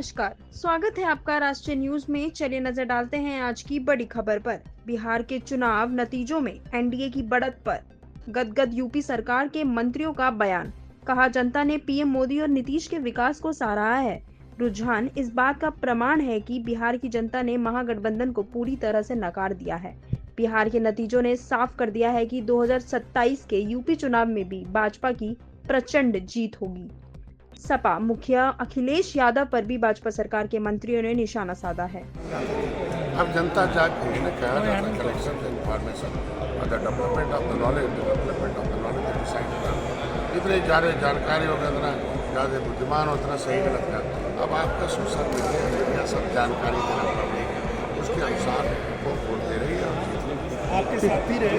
नमस्कार, स्वागत है आपका राष्ट्रीय न्यूज में। चलिए नजर डालते हैं आज की बड़ी खबर पर। बिहार के चुनाव नतीजों में एनडीए की बढ़त पर गदगद यूपी सरकार के मंत्रियों का बयान। कहा, जनता ने पीएम मोदी और नीतीश के विकास को सराहा है। रुझान इस बात का प्रमाण है कि बिहार की जनता ने महागठबंधन को पूरी तरह से नकार दिया है। बिहार के नतीजों ने साफ कर दिया है कि 2027 के यूपी चुनाव में भी भाजपा की प्रचंड जीत होगी। सपा मुखिया अखिलेश यादव पर भी भाजपा सरकार के मंत्रियों ने निशाना साधा है। अब जनता जाके कहा जाता है कलेक्शन इन्फॉर्मेशन और the development of the knowledge decide इतने ज़्यादा जानकारी होगा, इतना ज़्यादा बुद्धिमान हो, उतना सही गलत का। अब आपका सोशल मीडिया सब जानकारी देना पब्लिक है, उसके अनुसार वो वोट दे रही है। आपके साथी रहे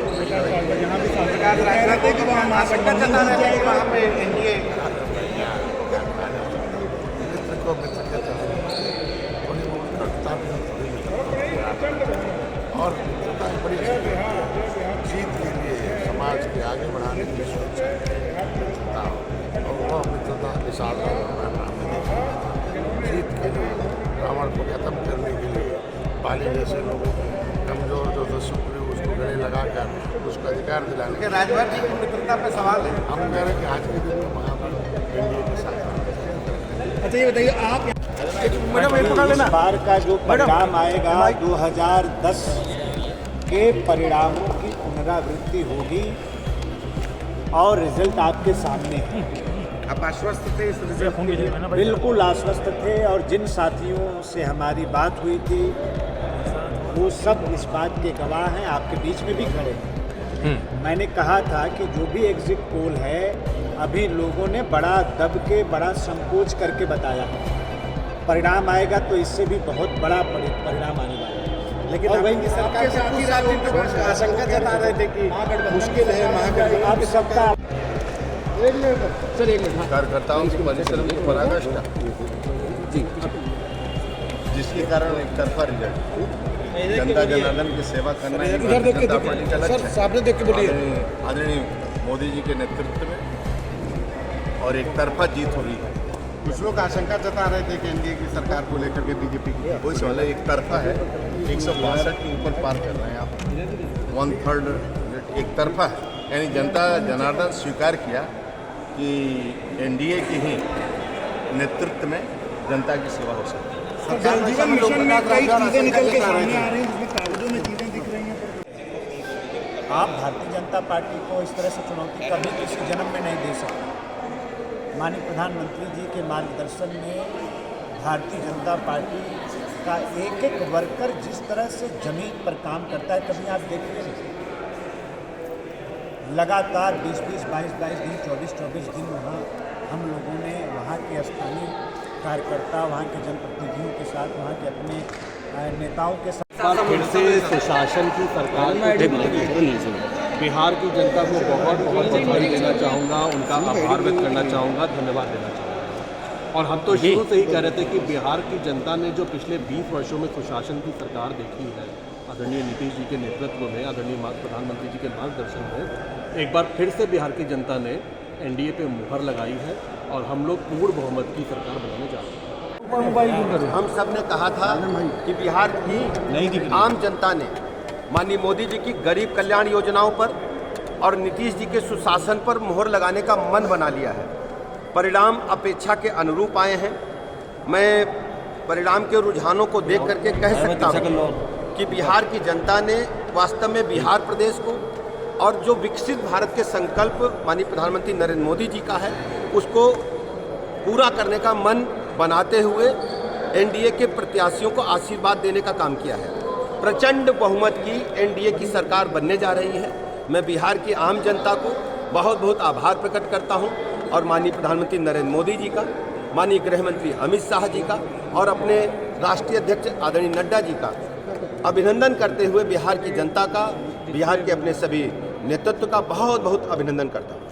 यहाँ भी सरकार रहते कि वहाँ महासंगठन चलता रहता है, वहाँ पे एनडीए मित्र को मित्र के थोड़ी बहुत करता भी थोड़ी और मित्रता एक बड़ी जीत के लिए समाज के आगे बढ़ाने के लिए सोचता और वह मित्रता निशान जीत के लिए रावण को खत्म करने के लिए पाली जैसे लोगों को कमजोर जो तो सुप्रीम उसको गले लगाकर उसको अधिकार दिलाने के राजभर जी की मित्रता पे सवाल है। हम कह रहे हैं कि आज के दिन में वहाँ पर एनडीए के साथ। अच्छा ये बताइए आप इस बार का जो परिणाम आएगा 2010 के परिणामों की पुनरावृत्ति होगी और रिजल्ट आपके सामने है। आप आश्वस्त थे इस रिजल्ट में? बिल्कुल आश्वस्त थे और जिन साथियों से हमारी बात हुई थी वो सब इस बात के गवाह हैं, आपके बीच में भी खड़े हैं। मैंने कहा था कि जो भी एग्जिट पोल है अभी लोगों ने बड़ा दब के बड़ा संकोच करके बताया, परिणाम आएगा तो इससे भी बहुत बड़ा परिणाम आने वाला है। लेकिन वही सरकार के साथी राजनीतिक आशंका जता रहे थे कि मुश्किल है महागठबंधन आप सबका कार्यकर्ताओं की परिश्रम की पराकाष्ठा जी, जिसके कारण एक तरफा रिजल्ट। जनता जनार्दन की सेवा करना है जनता पार्टी का लक्ष्य है। आदरणीय मोदी जी के नेतृत्व में और एक तरफा जीत हो रही है। कुछ लोग आशंका जता रहे थे कि एनडीए की सरकार को लेकर के बीजेपी की कोई सवाल है, एक तरफा है। 162 के ऊपर पार कर रहे हैं आप, 1/3 एक तरफा है। यानी जनता जनार्दन स्वीकार किया कि एनडीए के ही नेतृत्व में जनता की सेवा हो सकती है। जीवन मिशन में कई चीजें निकल के सामने आ रही हैं, जिसमें कागजों में चीजें दिख रही हैं। आप भारतीय जनता पार्टी को इस तरह से चुनौती कभी किसी जन्म में नहीं दे सकते। माननीय प्रधानमंत्री जी के मार्गदर्शन में भारतीय जनता पार्टी का एक एक वर्कर जिस तरह से जमीन पर काम करता है, कभी आप देखिए लगातार 20-20, 22-22 दिन, 24-24 दिन वहाँ हम लोगों ने वहाँ के स्थानीय कार्यकर्ता, वहाँ के जनप्रतिनिधियों के साथ, वहाँ के अपने नेताओं के साथ फिर से सुशासन की सरकार बिहार की जनता को बहुत बहुत बधाई देना चाहूँगा, उनका आभार व्यक्त करना चाहूँगा, धन्यवाद देना चाहूँगा। और हम तो शुरू से ही कह रहे थे कि बिहार की जनता ने जो पिछले 20 वर्षों में सुशासन की सरकार देखी है, आदरणीय नीतीश जी के नेतृत्व में, आदरणीय प्रधानमंत्री जी के मार्गदर्शन में, एक बार फिर से बिहार की जनता ने एनडीए पे मुहर लगाई है और हम लोग पूर्ण बहुमत की सरकार बनाने जा रहे हैं। हम सब ने कहा था कि बिहार की आम जनता ने माननीय मोदी जी की गरीब कल्याण योजनाओं पर और नीतीश जी के सुशासन पर मुहर लगाने का मन बना लिया है। परिणाम अपेक्षा के अनुरूप आए हैं। मैं परिणाम के रुझानों को देख करके कह सकता हूँ कि बिहार की जनता ने वास्तव में बिहार प्रदेश को और जो विकसित भारत के संकल्प माननीय प्रधानमंत्री नरेंद्र मोदी जी का है उसको पूरा करने का मन बनाते हुए एनडीए के प्रत्याशियों को आशीर्वाद देने का काम किया है। प्रचंड बहुमत की एनडीए की सरकार बनने जा रही है। मैं बिहार की आम जनता को बहुत बहुत आभार प्रकट करता हूं और माननीय प्रधानमंत्री नरेंद्र मोदी जी का, माननीय गृह मंत्री अमित शाह जी का और अपने राष्ट्रीय अध्यक्ष आदरणीय नड्डा जी का अभिनंदन करते हुए बिहार की जनता का, बिहार के अपने सभी नेतृत्व का बहुत बहुत अभिनंदन करता हूँ।